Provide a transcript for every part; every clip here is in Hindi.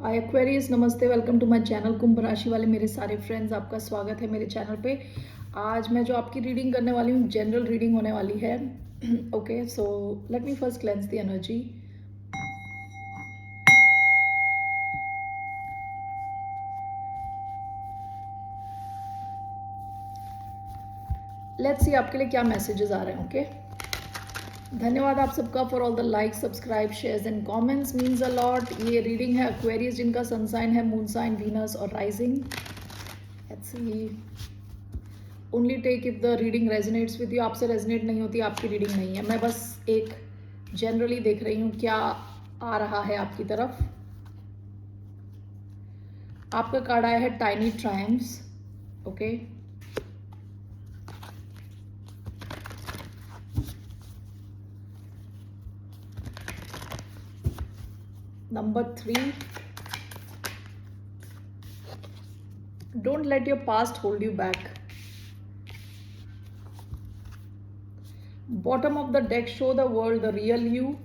हाय एक्वेरियस, नमस्ते, वेलकम टू माय चैनल। कुंभ राशि वाले मेरे सारे फ्रेंड्स, आपका स्वागत है मेरे चैनल पे। आज मैं जो आपकी रीडिंग करने वाली हूँ, जनरल रीडिंग होने वाली है। Okay, so let me first cleanse the energy. Let's see आपके लिए क्या मैसेजेस आ रहे हैं। ओके, धन्यवाद आप सबका for all the like, subscribe, shares and comments, means a lot. ये रीडिंग है एक्वेरियस जिनका सन साइन है मून साइन, वीनस और rising. Let's see, only take if the reading resonates with you. आपसे रेजोनेट नहीं होती, आपकी रीडिंग नहीं है। मैं बस एक जनरली देख रही हूँ क्या आ रहा है आपकी तरफ। आपका कार्ड आया है tiny triumphs. Okay, number 3, don't let your past hold you back. Bottom of the deck, show the world the real you.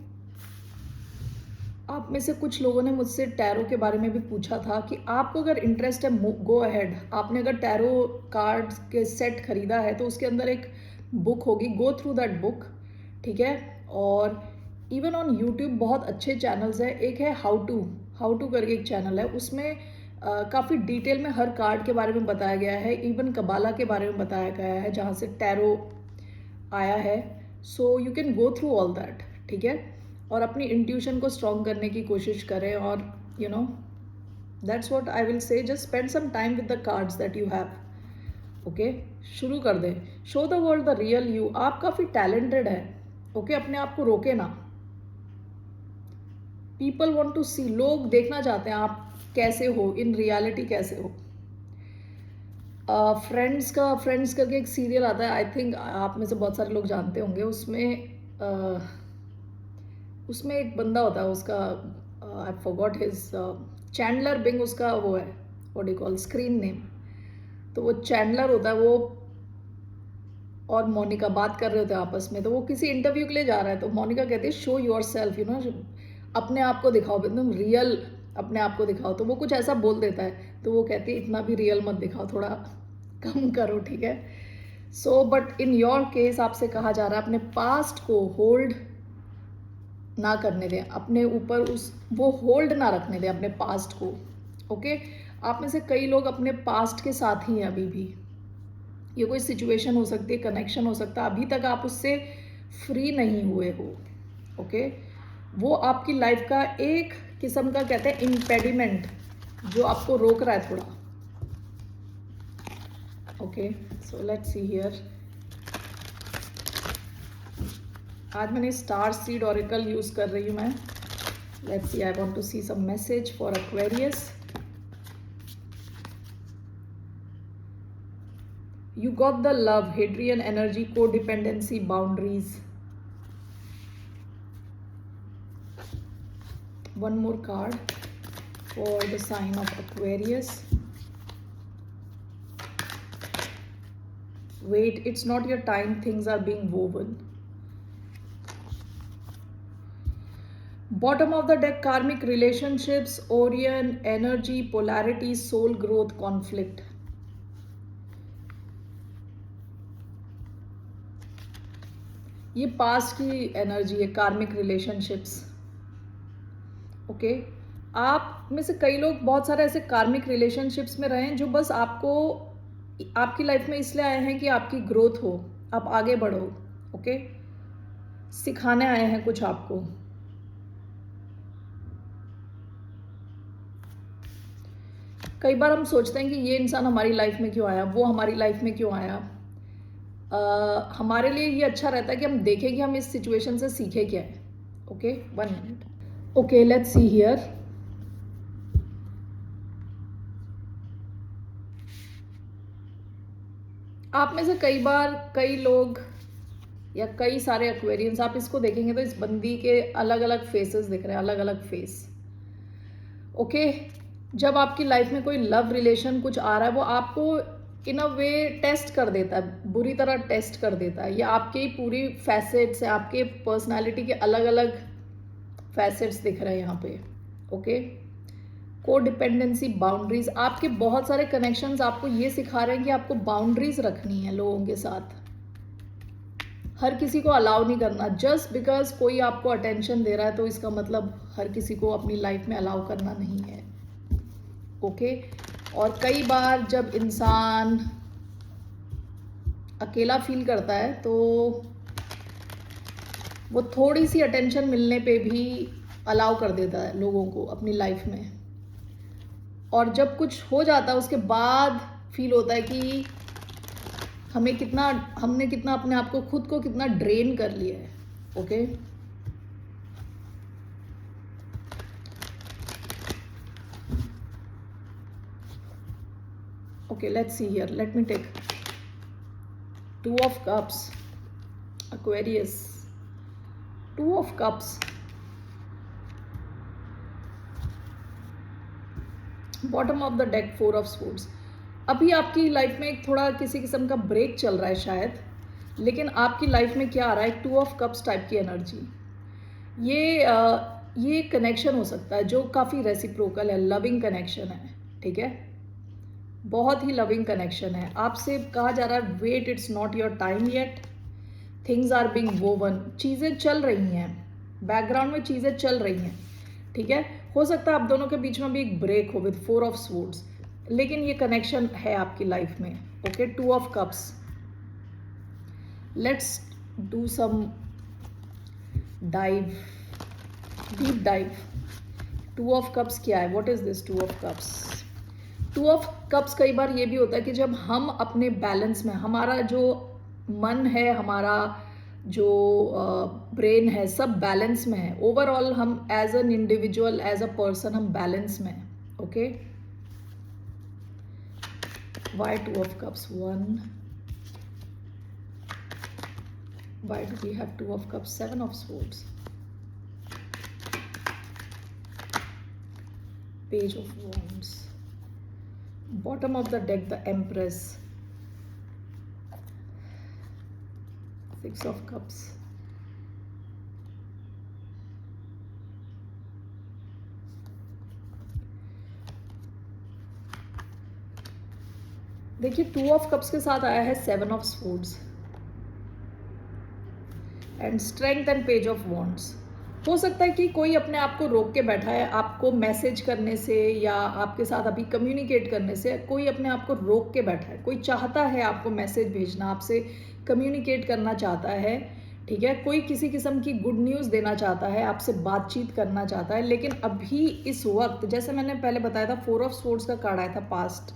आप में से कुछ लोगों ने मुझसे टैरो के बारे में भी पूछा था कि आपको अगर इंटरेस्ट है, गो अहेड। आपने अगर टैरो कार्ड्स के सेट खरीदा है तो उसके अंदर एक बुक होगी, गो थ्रू दैट बुक। ठीक है, और इवन ऑन यूट्यूब बहुत अच्छे चैनल्स हैं। एक है हाउ टू करके एक चैनल है, उसमें काफ़ी डिटेल में हर कार्ड के बारे में बताया गया है। इवन कबाला के बारे में बताया गया है, जहाँ से टैरो आया है। So you can go through all that. ठीक है, और अपनी इंट्यूशन को स्ट्रॉन्ग करने की कोशिश करें। और you know, that's what I will say, just spend some time with the cards that you have. Okay, शुरू कर दें। Show the world the real you. आप काफ़ी टैलेंटेड है। ओके, अपने आप को रोके ना। पीपल वॉन्ट टू सी, लोग देखना चाहते हैं आप कैसे हो, इन रियलिटी कैसे हो। फ्रेंड्स करके एक सीरियल आता है, आई थिंक आप में से बहुत सारे लोग जानते होंगे। उसमें एक बंदा होता है, उसका I forgot his, Chandler Bing उसका वो है, what do you call, screen name. तो वो चैंडलर होता है, वो और मोनिका बात कर रहे होते हैं आपस में। तो वो किसी इंटरव्यू के लिए जा रहा है, तो मोनिका कहती है show your self, you know, अपने आप को दिखाओ, एकदम रियल अपने आप को दिखाओ। तो वो कुछ ऐसा बोल देता है, तो वो कहती है इतना भी रियल मत दिखाओ, थोड़ा कम करो। ठीक है, so but in your case आपसे कहा जा रहा है अपने पास्ट को होल्ड ना करने दें, अपने ऊपर उस वो होल्ड ना रखने दें अपने पास्ट को। ओके, आप में से कई लोग अपने पास्ट के साथ ही हैं अभी भी। ये कोई सिचुएशन हो सकती है, कनेक्शन हो सकता है, अभी तक आप उससे फ्री नहीं हुए हो। ओके, वो आपकी लाइफ का एक किस्म का कहते हैं इम्पेडिमेंट, जो आपको रोक रहा है थोड़ा। Okay, so let's see here. आज मैंने स्टार सीड ऑरिकल यूज कर रही हूँ मैं। Let's see, I want to see some message for Aquarius. You got the love, Hadrian energy, codependency, boundaries. One more card for the sign of Aquarius. Wait, it's not your time, things are being woven. Bottom of the deck, karmic relationships, Orion energy, polarity, soul growth, conflict. ये पास्ट की एनर्जी है, कार्मिक रिलेशनशिप्स। ओके, आप में से कई लोग बहुत सारे ऐसे कार्मिक रिलेशनशिप्स में रहे हैं जो बस आपको आपकी लाइफ में इसलिए आए हैं कि आपकी ग्रोथ हो, आप आगे बढ़ो। ओके, सिखाने आए हैं कुछ आपको। कई बार हम सोचते हैं कि ये इंसान हमारी लाइफ में क्यों आया, वो हमारी लाइफ में क्यों आया। हमारे लिए ये अच्छा रहता है कि हम देखें कि हम इस सिचुएशन से सीखे क्या है। Okay, 1 minute. Okay, let's see here. आप में से कई लोग या कई सारे एक्वेरियंस, आप इसको देखेंगे तो इस बंदी के अलग अलग फेसेस दिख रहे हैं, अलग अलग फेस। ओके, जब आपकी लाइफ में कोई लव रिलेशन कुछ आ रहा है, वो आपको इन अ वे टेस्ट कर देता है, बुरी तरह टेस्ट कर देता है। ये आपकी पूरी फैसेट्स है, आपके पर्सनालिटी के अलग अलग फैसेट्स दिख रहे हैं यहाँ पे। ओके, कोडिपेंडेंसी, बाउंड्रीज, आपके बहुत सारे कनेक्शंस आपको ये सिखा रहे हैं कि आपको बाउंड्रीज रखनी है लोगों के साथ। हर किसी को अलाउ नहीं करना। जस्ट बिकॉज कोई आपको अटेंशन दे रहा है तो इसका मतलब हर किसी को अपनी लाइफ में अलाउ करना नहीं है। ओके और कई बार जब इंसान अकेला फील करता है तो वो थोड़ी सी अटेंशन मिलने पे भी अलाउ कर देता है लोगों को अपनी लाइफ में, और जब कुछ हो जाता है उसके बाद फील होता है कि हमने कितना अपने आप को, खुद को कितना ड्रेन कर लिया है। Okay okay let's see here, let me take two of cups, Aquarius, two of cups, bottom of the deck, four of swords. अभी आपकी लाइफ में एक थोड़ा किसी किस्म का ब्रेक चल रहा है शायद, लेकिन आपकी लाइफ में क्या आ रहा है, टू ऑफ कप्स टाइप की एनर्जी। ये कनेक्शन हो सकता है जो काफ़ी रेसिप्रोकल है, लविंग कनेक्शन है, ठीक है, बहुत ही लविंग कनेक्शन है। आपसे कहा जा रहा है wait, it's not your time yet, things are being woven, चीज़ें चल रही हैं, बैकग्राउंड में चीज़ें चल रही हैं, ठीक है। हो सकता है आप दोनों के बीच में भी एक ब्रेक हो विद फोर ऑफ स्वॉर्ड्स, लेकिन ये कनेक्शन है आपकी लाइफ में। Okay, two of cups, let's do some dive, deep dive. Two of cups क्या है, what is this two of cups? Two of cups कई बार ये भी होता है कि जब हम अपने बैलेंस में, हमारा जो मन है, हमारा जो ब्रेन है, सब बैलेंस में है, ओवरऑल हम as an individual, as a person हम बैलेंस में है। Okay, why two of cups? One, why do we have two of cups? Seven of swords, page of wands, bottom of the deck, the empress, six of cups, देखिए टू ऑफ कप्स के साथ आया है seven of swords and strength and page of wands। हो सकता है कि कोई अपने आप को रोक के बैठा है, आपको मैसेज करने से या आपके साथ अभी कम्युनिकेट करने से कोई अपने आप को रोक के बैठा है। कोई चाहता है आपको मैसेज भेजना, आपसे कम्युनिकेट करना चाहता है, ठीक है, कोई किसी किस्म की गुड न्यूज़ देना चाहता है, आपसे बातचीत करना चाहता है, लेकिन अभी इस वक्त, जैसे मैंने पहले बताया था, फोर ऑफ स्वॉर्ड्स का कार्ड आया था, पास्ट,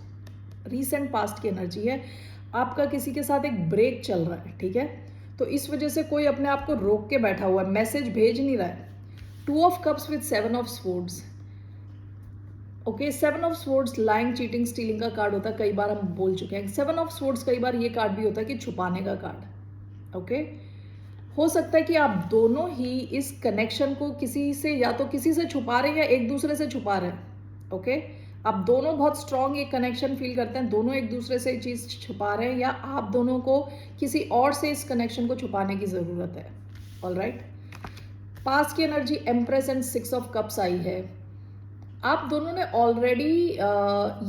रीसेंट पास्ट की एनर्जी है, आपका किसी के साथ एक ब्रेक चल रहा है, ठीक है, तो इस वजह से कोई अपने आप को रोक के बैठा हुआ है, मैसेज भेज नहीं रहा है। To of cups with seven of swords. Okay, seven of swords lying, cheating, stealing का कार्ड होता है, कई बार हम बोल चुके हैं। सेवन ऑफ स्वॉर्ड्स कई बार ये कार्ड भी होता है कि छुपाने का कार्ड। ओके, हो सकता है कि आप दोनों ही इस कनेक्शन को किसी से, या तो किसी से छुपा रहे हैं या एक दूसरे से छुपा रहे हैं। ओके, आप दोनों बहुत स्ट्रॉन्ग एक कनेक्शन फील करते हैं, दोनों एक दूसरे से चीज़ छुपा रहे हैं, या आप दोनों को किसी और से इस कनेक्शन को छुपाने की ज़रूरत है। ऑलराइट, पास की energy empress and six of cups आई है। आप दोनों ने ऑलरेडी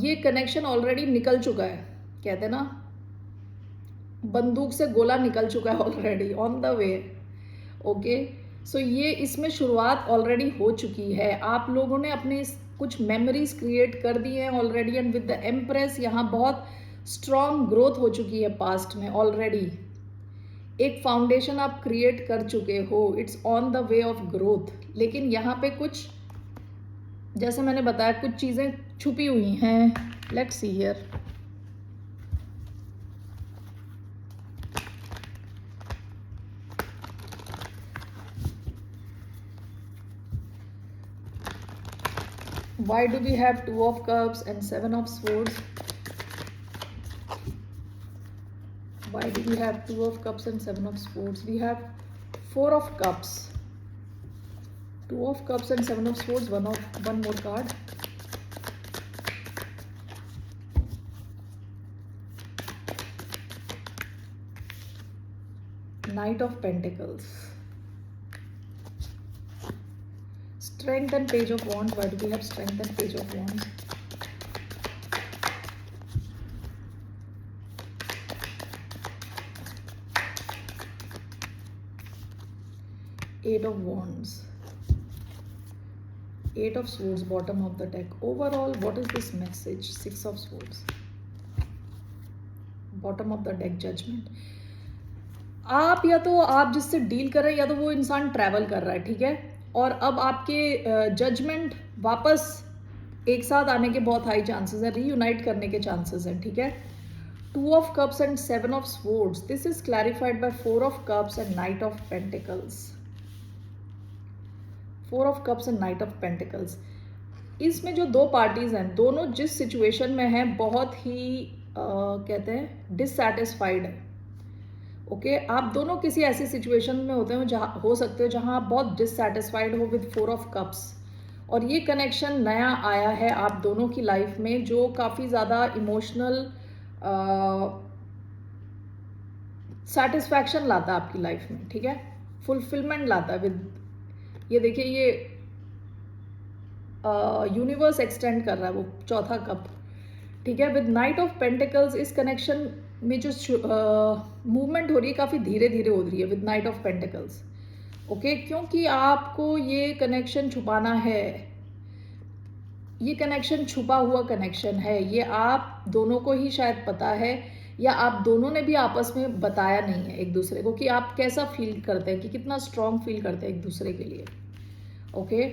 ये कनेक्शन ऑलरेडी निकल चुका है, कहते हैं ना, बंदूक से गोला निकल चुका है already, on the way. Okay, so ये इसमें शुरुआत ऑलरेडी हो चुकी है, आप लोगों ने अपने कुछ मेमोरीज क्रिएट कर दी हैं already, and with the empress यहाँ बहुत स्ट्रॉन्ग ग्रोथ हो चुकी है पास्ट में ऑलरेडी, एक फाउंडेशन आप क्रिएट कर चुके हो, it's on the way of growth. लेकिन यहाँ पे कुछ, जैसे मैंने बताया, कुछ चीज़ें छुपी हुई हैं। Let's see here, why do we have two of cups and seven of swords? Why do we have two of cups and seven of swords? We have four of cups, two of cups and seven of swords, one more card. Knight of Pentacles, strength and page of wands? Why do we have strength and page of wands? Eight of wands, eight of swords, bottom of the deck. Overall, what is this message? Six of swords, bottom of the deck, judgment. आप या तो आप जिससे डील कर रहे हैं या तो वो इंसान ट्रैवल कर रहा है, ठीक है, और अब आपके जजमेंट वापस एक साथ आने के बहुत हाई चांसेस है, रीयूनाइट करने के चांसेस हैं, ठीक है. To of cups and seven of swords. This is clarified by four of cups and night of pentacles. Four of cups and night of pentacles. इसमें जो दो पार्टीज हैं, दोनों जिस सिचुएशन में हैं बहुत ही कहते हैं डिससेटिस्फाइड है. ओके, आप दोनों किसी ऐसी सिचुएशन में होते हो जहाँ हो सकते हो जहाँ आप बहुत डिससेटिस्फाइड हो विद फोर ऑफ कप्स, और ये कनेक्शन नया आया है आप दोनों की लाइफ में जो काफ़ी ज़्यादा इमोशनल सेटिस्फैक्शन लाता है आपकी लाइफ में, ठीक है, फुलफिलमेंट लाता है विद. ये देखिए, ये यूनिवर्स एक्सटेंड कर रहा है वो चौथा कप, ठीक है. विद नाइट ऑफ पेंटिकल्स इस कनेक्शन में जो मूवमेंट हो रही है काफ़ी धीरे धीरे हो रही है with night of pentacles. Okay, क्योंकि आपको ये कनेक्शन छुपाना है. ये कनेक्शन छुपा हुआ कनेक्शन है, ये आप दोनों को ही शायद पता है या आप दोनों ने भी आपस में बताया नहीं है एक दूसरे को कि आप कैसा फील करते हैं, कि कितना स्ट्रॉन्ग फील करते हैं एक दूसरे के लिए. Okay,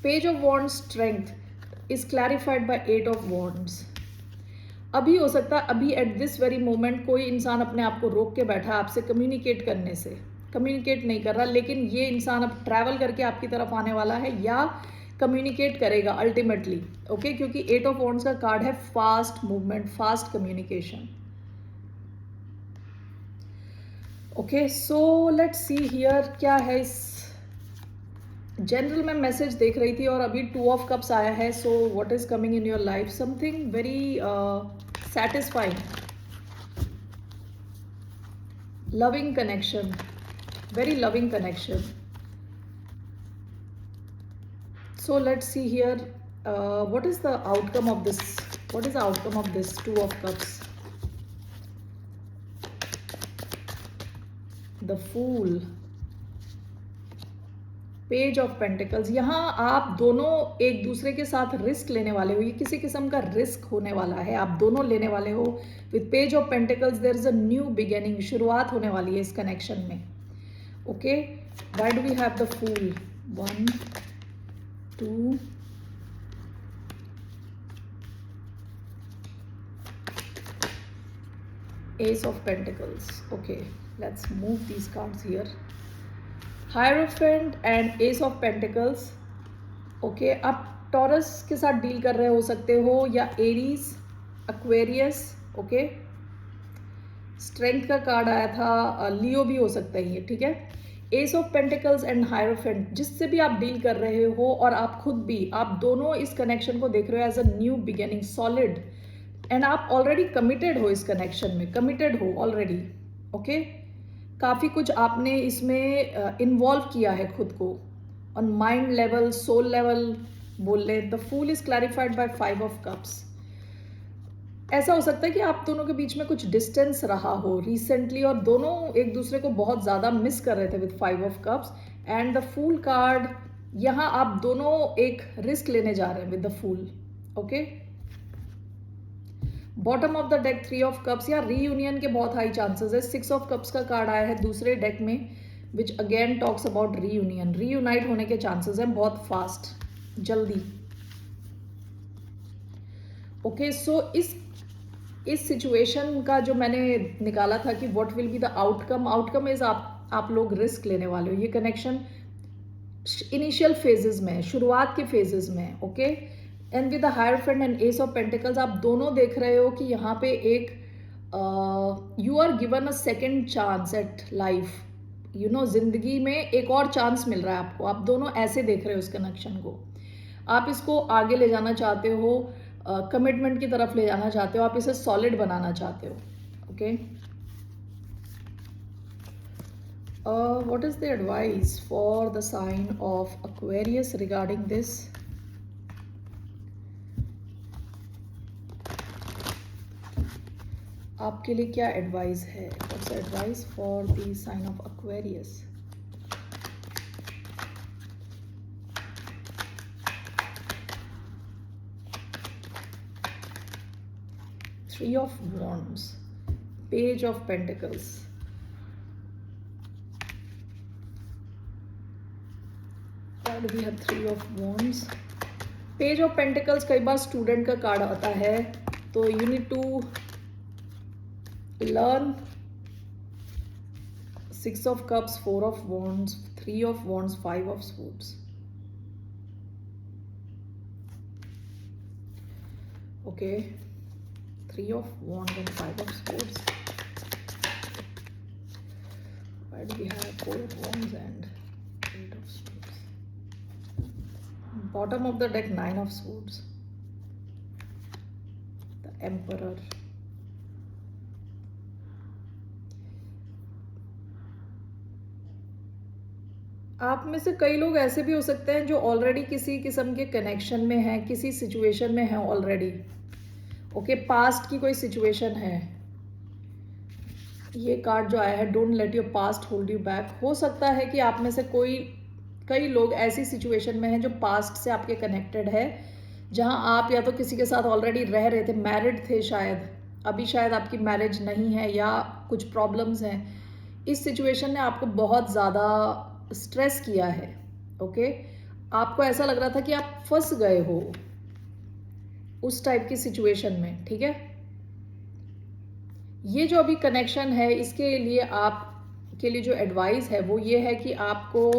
page of wands, strength is clarified by eight of wands. अभी हो सकता है, अभी एट दिस वेरी मोमेंट कोई इंसान अपने आप को रोक के बैठा है आपसे कम्युनिकेट करने से, कम्युनिकेट नहीं कर रहा, लेकिन ये इंसान अब ट्रैवल करके आपकी तरफ आने वाला है या कम्युनिकेट करेगा अल्टीमेटली. ओके, क्योंकि एट ऑफ वॉन्ड्स का कार्ड है fast movement, fast communication. Okay, so let's see here क्या है. इस जनरल में मैसेज देख रही थी और अभी टू ऑफ कप्स आया है. So what is coming in your life? Something very satisfying, loving connection, very loving connection. So let's see here, what is the outcome of this? What is the outcome of this two of cups? The Fool, page of pentacles. यहाँ आप दोनों एक दूसरे के साथ रिस्क लेने वाले हो, ये किसी किस्म का रिस्क होने वाला है, आप दोनों लेने वाले हो. With page of pentacles there is a new beginning, शुरुआत होने वाली है इस कनेक्शन में. Okay, why do we have the fool? 1 2 Ace of Pentacles. Okay, let's move these cards here. Hierophant and ace of pentacles. Okay, आप टॉरस के साथ डील कर रहे हो सकते हो या एरीज, एक्वेरियस. ओके, स्ट्रेंथ का कार्ड आया था, लियो भी हो सकता है ये, ठीक है. S of pentacles and hierophant, जिससे भी आप डील कर रहे हो और आप खुद भी, आप दोनों इस कनेक्शन को देख रहे हो as a new beginning, solid, and आप ऑलरेडी कमिटेड हो इस कनेक्शन में, कमिटेड हो ऑलरेडी. ओके, काफ़ी कुछ आपने इसमें इन्वॉल्व किया है खुद को on mind level, soul level बोल ले. The fool is clarified by 5 of cups. ऐसा हो सकता है कि आप दोनों के बीच में कुछ डिस्टेंस रहा हो रिसेंटली और दोनों एक दूसरे को बहुत ज़्यादा मिस कर रहे थे with 5 of cups. And the fool card, यहाँ आप दोनों एक रिस्क लेने जा रहे हैं with the fool. Okay, bottom of the deck 3 of cups, या रीयूनियन के बहुत हाई चांसेस है. 6 ऑफ कप्स का कार्ड आया है दूसरे डेक में, which again talks about reunion, reunite होने के चांसेस हैं बहुत फास्ट, जल्दी. ओके, सो इस सिचुएशन का जो मैंने निकाला था कि what will be the outcome, outcome is आप लोग रिस्क लेने वाले हो. ये कनेक्शन इनिशियल फेजेस में, शुरुआत के फेजेस में. Okay, and with the hierophant and ace of pentacles, आप दोनों देख रहे हो कि यहाँ पे एक you are given a second chance at life. You know, जिंदगी में एक और चांस मिल रहा है आपको. आप दोनों ऐसे देख रहे हो इस कनेक्शन को. आप इसको आगे ले जाना चाहते हो, कमिटमेंट की तरफ ले जाना चाहते हो, आप इसे सॉलिड बनाना चाहते हो. Okay, What is the advice for the sign of Aquarius regarding this? आपके लिए क्या एडवाइस है? What's the advice for the sign of Aquarius? Three of Wands, Page of Pentacles. Why do we have Three of Wands? Page of Pentacles कई बार स्टूडेंट का कार्ड आता है, तो you need to learn. Six of Cups, Four of Wands, Three of Wands, Five of Swords. Okay, Three of Wands and Five of Swords. Why do we have Four of Wands and Eight of Swords? Bottom of the deck, Nine of Swords. The Emperor. आप में से कई लोग ऐसे भी हो सकते हैं जो ऑलरेडी किसी किस्म के कनेक्शन में हैं, किसी सिचुएशन में हैं ऑलरेडी. ओके, पास्ट की कोई सिचुएशन है. ये कार्ड जो आया है, don't let your past hold you back. हो सकता है कि आप में से कई लोग ऐसी सिचुएशन में हैं जो पास्ट से आपके कनेक्टेड है, जहां आप या तो किसी के साथ ऑलरेडी रह रहे थे, मैरिड थे शायद, अभी शायद आपकी मैरिज नहीं है या कुछ प्रॉब्लम्स हैं. इस सिचुएशन ने आपको बहुत ज़्यादा स्ट्रेस किया है. ओके, आपको ऐसा लग रहा था कि आप फंस गए हो उस टाइप की सिचुएशन में. ठीक है, ये जो अभी कनेक्शन है, इसके लिए आपके लिए जो एडवाइस है वो ये है कि आपको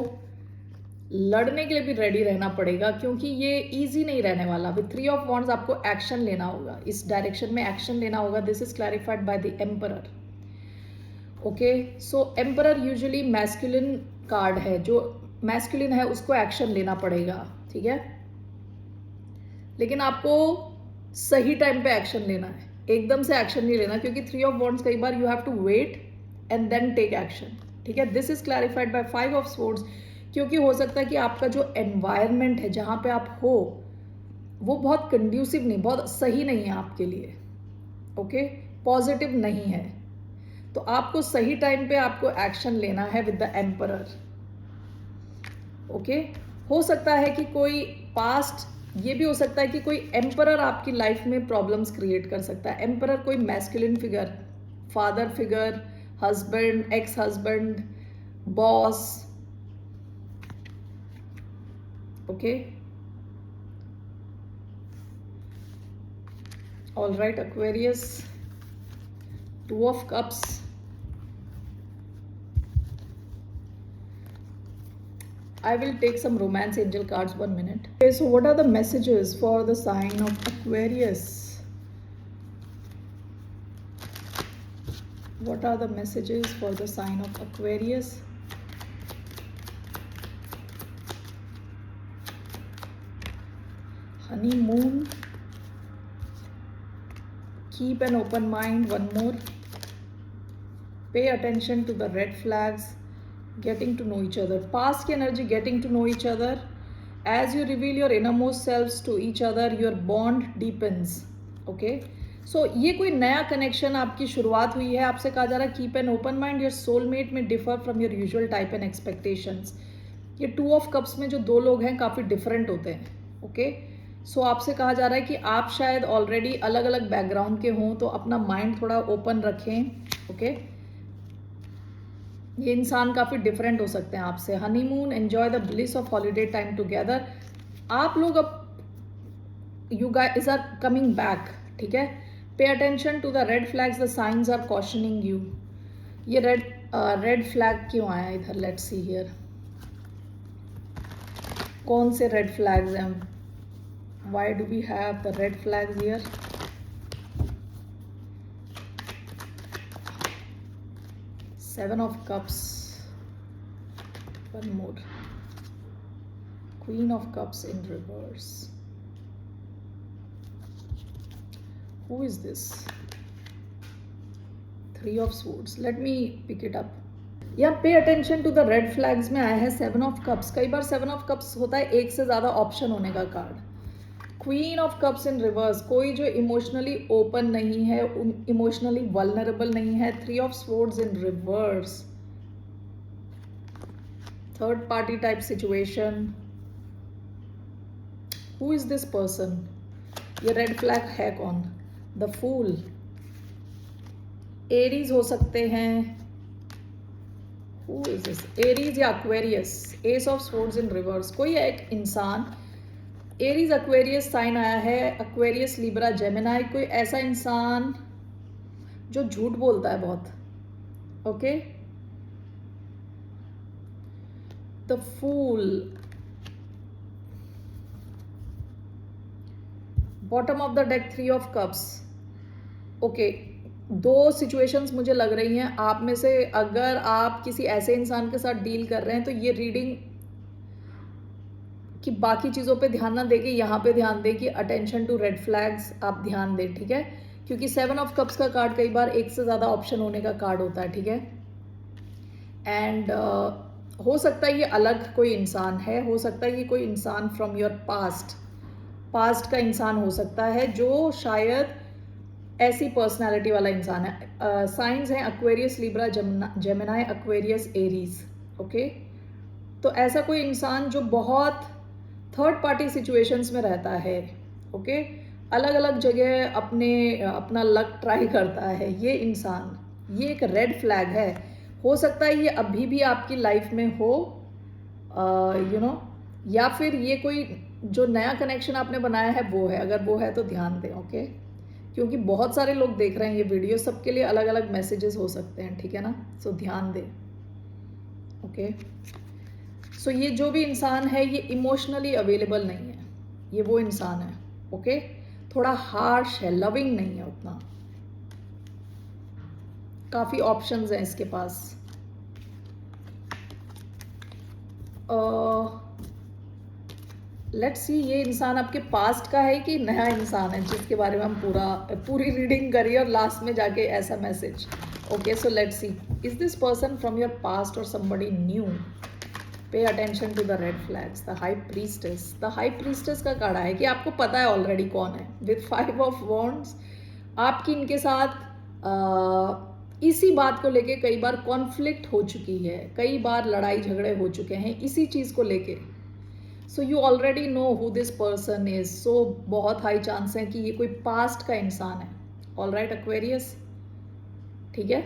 लड़ने के लिए भी रेडी रहना पड़ेगा, क्योंकि ये इजी नहीं रहने वाला. विद थ्री ऑफ वॉन्ड्स आपको एक्शन लेना होगा, इस डायरेक्शन में एक्शन लेना होगा. This is clarified by the emperor. Okay, so emperor usually masculine card है. जो मैस्कुलिन है उसको एक्शन लेना पड़ेगा. ठीक है, लेकिन आपको सही टाइम पे एक्शन लेना है, एकदम से एक्शन नहीं लेना, क्योंकि थ्री ऑफ वॉन्ड्स कई बार you have to wait and then take action. ठीक है, this is clarified by five of swords. क्योंकि हो सकता है कि आपका जो एनवायरनमेंट है जहाँ पे आप हो वो बहुत कंड्यूसिव नहीं, बहुत सही नहीं है आपके लिए. ओके, पॉजिटिव नहीं है. तो आपको सही टाइम पे आपको एक्शन लेना है विद द एम्परर. ओके, हो सकता है कि कोई पास्ट, ये भी हो सकता है कि कोई एम्परर आपकी लाइफ में प्रॉब्लम्स क्रिएट कर सकता है. एम्परर कोई masculine figure, father figure, husband, ex husband, boss. Okay, all right Aquarius, Two of Cups. I will take some romance angel cards, 1 minute. Okay, so what are the messages for the sign of Aquarius? What are the messages for the sign of Aquarius? Honeymoon. Keep an open mind, one more. Pay attention to the red flags. Getting to know each other. Past की energy, getting to know each other. As you reveal your innermost selves to each other, your bond deepens. Okay, so ये कोई नया कनेक्शन आपकी शुरुआत हुई है. आपसे कहा जा रहा है keep an open mind. Your soulmate may differ from your usual type and expectations. ये टू ऑफ कप्स में जो दो लोग हैं काफ़ी डिफरेंट होते हैं. ओके, सो आपसे कहा जा रहा है कि आप शायद ऑलरेडी अलग अलग बैकग्राउंड के हों, तो अपना माइंड थोड़ा ओपन रखें. ओके, ये इंसान काफ़ी डिफरेंट हो सकते हैं आपसे. Honeymoon, enjoy the bliss of holiday time together. आप लोग अब you guys are coming back. ठीक है, pay attention to the red flags, the signs are cautioning you. ये रेड फ्लैग क्यों आया इधर? लेट्स सी हियर, कौन से रेड फ्लैग्स हैं? Why do we have the red flags here? Seven of Cups, one more. Queen of Cups in reverse. Who is this? Three of Swords. Let me pick it up. या pay attention to the red flags में आया है 7 ऑफ कप्स। कई बार 7 ऑफ कप्स होता है एक से ज़्यादा ऑप्शन होने का card. Queen of cups in reverse, कोई जो इमोशनली ओपन नहीं है, इमोशनली वल्नरेबल नहीं है। 3 of swords in reverse, third party type situation. Who is this person? ये रेड फ्लैग है कौन? The fool. एरीज हो सकते हैं। Who is this? एरीज या Aquarius. S of swords in reverse, कोई एक इंसान। एरीज अक्वेरियस साइन आया है, अक्वेरियस लिब्रा जेमिनाई। कोई ऐसा इंसान जो झूठ बोलता है बहुत। Okay, the fool. Bottom of the deck 3 of cups. Okay, दो सिचुएशंस मुझे लग रही हैं आप में से। अगर आप किसी ऐसे इंसान के साथ डील कर रहे हैं तो ये रीडिंग कि बाकी चीज़ों पे ध्यान ना देके यहाँ पे ध्यान दें कि अटेंशन टू रेड फ्लैग्स आप ध्यान दें, ठीक है? क्योंकि 7 ऑफ कप्स का कार्ड कई बार एक से ज़्यादा ऑप्शन होने का कार्ड होता है, ठीक है? एंड हो सकता है ये अलग कोई इंसान है, हो सकता है ये कोई इंसान फ्रॉम योर पास्ट का इंसान हो सकता है जो शायद ऐसी पर्सनालिटी वाला इंसान है। साइंस हैं Aquarius, Libra, Gemini, Aquarius, Aries. Okay, तो ऐसा कोई इंसान जो बहुत थर्ड पार्टी सिचुएशंस में रहता है। ओके, अलग अलग जगह अपना लक ट्राई करता है ये इंसान। ये एक रेड फ्लैग है। हो सकता है ये अभी भी आपकी लाइफ में हो, या फिर ये कोई जो नया कनेक्शन आपने बनाया है वो है। अगर वो है तो ध्यान दें, ओके? क्योंकि बहुत सारे लोग देख रहे हैं ये वीडियो, सबके लिए अलग अलग मैसेजेस हो सकते हैं, ठीक है ना? सो ध्यान दें, ओके? सो ये जो भी इंसान है ये इमोशनली अवेलेबल नहीं है, ये वो इंसान है, ओके? थोड़ा हार्श है, लविंग नहीं है उतना। काफ़ी ऑप्शंस हैं इसके पास। लेट्स सी, ये इंसान आपके पास्ट का है कि नया इंसान है जिसके बारे में हम पूरी रीडिंग करिए और लास्ट में जाके ऐसा message. Okay, so let's see, is this person from your past or somebody new? Pay attention to the red flags. The high priestess. The high priestess का कार्ड है कि आपको पता है ऑलरेडी कौन है। विद 5 ऑफ वॉन्ड्स, आपकी इनके साथ इसी बात को लेके कई बार कॉन्फ्लिक्ट हो चुकी है, कई बार लड़ाई झगड़े हो चुके हैं इसी चीज़ को लेके। So you already know who this person is. So बहुत हाई चांस है कि ये कोई पास्ट का इंसान है। ऑल राइट एक्वेरियस, ठीक है?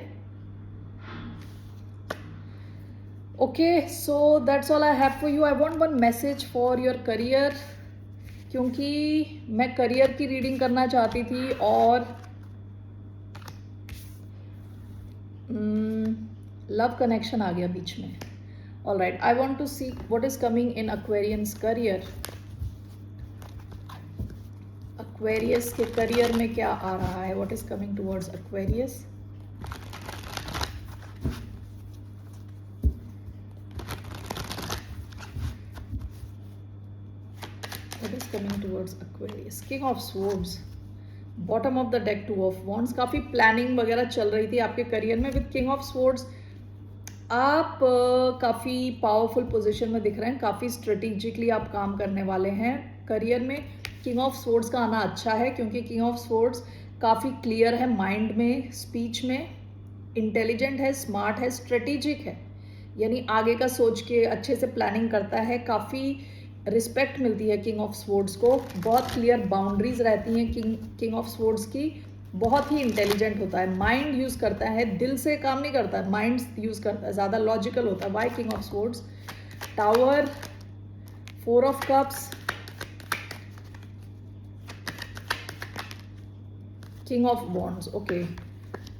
Okay, so that's all I have for you. I want one message for your career, क्योंकि मैं करियर की रीडिंग करना चाहती थी और लव कनेक्शन आ गया बीच में। All right, I want to see what is coming in Aquarian's career. Aquarius के करियर में क्या आ रहा है? What is coming towards Aquarius? What is coming towards Aquarius? King of Swords. Bottom of the deck 2 of Wands. काफ़ी प्लानिंग वगैरह चल रही थी आपके करियर में। विद King of Swords आप काफ़ी पावरफुल पोजीशन में दिख रहे हैं, काफ़ी स्ट्रेटेजिकली आप काम करने वाले हैं करियर में। किंग ऑफ स्वॉर्ड्स का आना अच्छा है क्योंकि किंग ऑफ स्वॉर्ड्स काफ़ी क्लियर है माइंड में, स्पीच में, इंटेलिजेंट है, स्मार्ट है, स्ट्रेटेजिक है, यानी आगे का सोच के अच्छे से प्लानिंग करता है। काफ़ी रिस्पेक्ट मिलती है किंग ऑफ स्वॉर्ड्स को, बहुत क्लियर बाउंड्रीज रहती हैं किंग ऑफ स्वॉर्ड्स की। बहुत ही इंटेलिजेंट होता है, माइंड यूज़ करता है, दिल से काम नहीं करता है, माइंड यूज़ करता है, ज़्यादा लॉजिकल होता है। Why king of swords? Tower, 4 of cups, king of wands. Okay,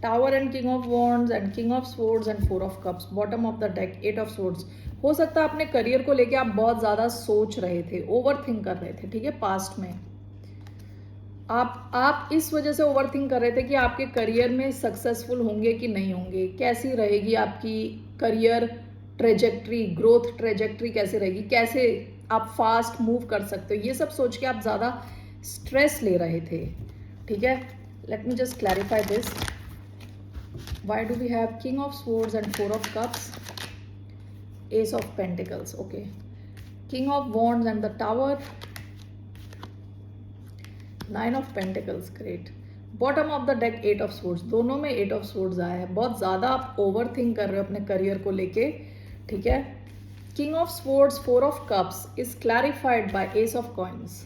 tower and king of wands and king of swords and 4 of cups. Bottom of the deck 8 of swords. हो सकता है अपने करियर को लेके आप बहुत ज़्यादा सोच रहे थे, ओवर थिंक कर रहे थे, ठीक है? पास्ट में आप इस वजह से ओवर थिंक कर रहे थे कि आपके करियर में सक्सेसफुल होंगे कि नहीं होंगे, कैसी रहेगी आपकी करियर ट्रेजेक्ट्री, ग्रोथ ट्रेजेक्ट्री कैसे रहेगी, कैसे आप फास्ट मूव कर सकते हो, ये सब सोच के आप ज़्यादा स्ट्रेस ले रहे थे, ठीक है? Let me just clarify this. Why do we have King of Swords and Four of Cups? Ace of Pentacles, okay. King of Wands and the Tower. Nine of Pentacles, great. Bottom of the deck eight of swords, दोनों में एट ऑफ स्वॉर्ड्स आया है. बहुत ज़्यादा आप ओवर थिंक कर रहे हो अपने करियर को लेके, ठीक है. King of swords, four of cups is clarified by S of coins.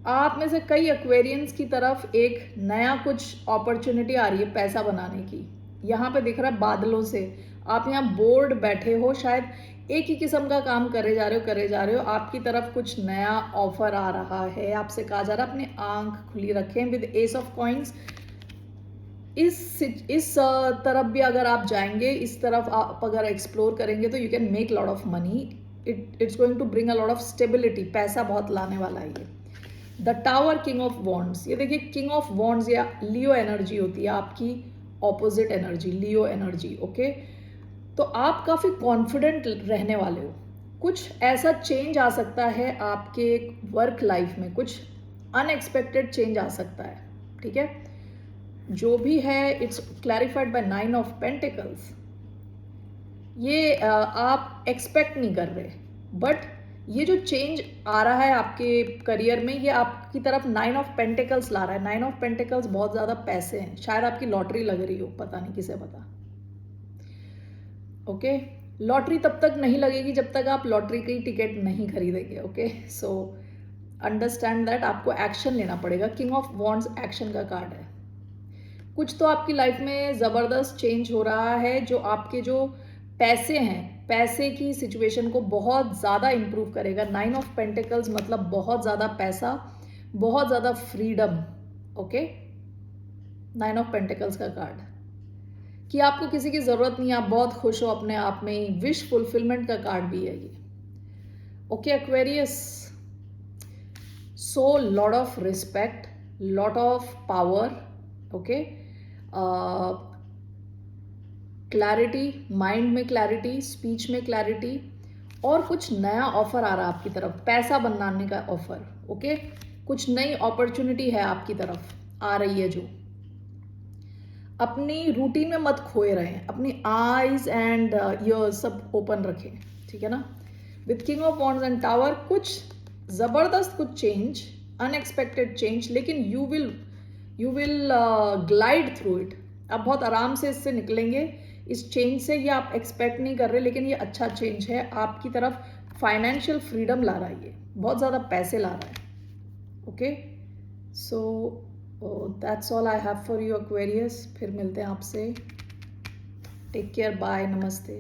आप में से कई एक्वेरियंस की तरफ एक नया कुछ अपॉर्चुनिटी आ रही है पैसा बनाने की. यहाँ पे दिख रहा है बादलों से. आप यहाँ बोर्ड बैठे हो, शायद एक ही किस्म का काम करे जा रहे हो. आपकी तरफ कुछ नया ऑफर आ रहा है. आपसे कहा जा रहा है अपने आंख खुली रखें. विद एस ऑफ कॉइन्स इस तरफ भी अगर आप जाएंगे, इस तरफ आप अगर एक्सप्लोर करेंगे तो you can make lot of money. It's going to bring a lot of stability. पैसा बहुत लाने वाला है ये. The tower, king of wands. ये देखिए किंग ऑफ वॉन्ड्स या लियो एनर्जी होती है, आपकी ऑपोजिट एनर्जी लियो एनर्जी. ओके, तो आप काफ़ी कॉन्फिडेंट रहने वाले हो. कुछ ऐसा चेंज आ सकता है आपके वर्क लाइफ में, कुछ अनएक्सपेक्टेड चेंज आ सकता है, ठीक है. जो भी है it's clarified by nine of pentacles. ये आप एक्सपेक्ट नहीं कर रहे, बट ये जो चेंज आ रहा है आपके करियर में, ये आपकी तरफ नाइन ऑफ पेंटिकल्स ला रहा है. नाइन ऑफ पेंटिकल्स बहुत ज़्यादा पैसे हैं. शायद आपकी लॉटरी लग रही हो, पता नहीं किसे पता. ओके, लॉटरी तब तक नहीं लगेगी जब तक आप लॉटरी की टिकट नहीं खरीदेंगे. ओके, सो अंडरस्टैंड दैट आपको एक्शन लेना पड़ेगा. किंग ऑफ वॉन्ड्स एक्शन का कार्ड है. कुछ तो आपकी लाइफ में ज़बरदस्त चेंज हो रहा है, जो आपके जो पैसे हैं, पैसे की सिचुएशन को बहुत ज़्यादा इम्प्रूव करेगा. नाइन ऑफ पेंटिकल्स मतलब बहुत ज़्यादा पैसा, बहुत ज़्यादा freedom. Okay, nine of pentacles का कार्ड कि आपको किसी की ज़रूरत नहीं है, आप बहुत खुश हो अपने आप में ही. विश फुलफिलमेंट का कार्ड भी है ये. Okay Aquarius, so lot of respect, lot of power. Okay, clarity, mind में क्लैरिटी, स्पीच में क्लैरिटी, और कुछ नया ऑफर आ रहा है आपकी तरफ, पैसा बनाने का ऑफर. ओके, कुछ नई अपॉर्चुनिटी है आपकी तरफ आ रही है. जो अपनी रूटीन में मत खोए रहें, अपनी आईज एंड ईयर्स सब ओपन रखें, ठीक है ना. With king of wands and tower, कुछ ज़बरदस्त कुछ चेंज, अनएक्सपेक्टेड चेंज, लेकिन you will glide through it. आप बहुत आराम से इससे निकलेंगे. इस चेंज से ये आप एक्सपेक्ट नहीं कर रहे, लेकिन ये अच्छा चेंज है आपकी तरफ. फाइनेंशियल फ्रीडम ला रहा है ये, बहुत ज़्यादा पैसे ला रहा है. Okay, so that's all I have for you Aquarius. फिर मिलते हैं आपसे. टेक केयर, बाय, नमस्ते.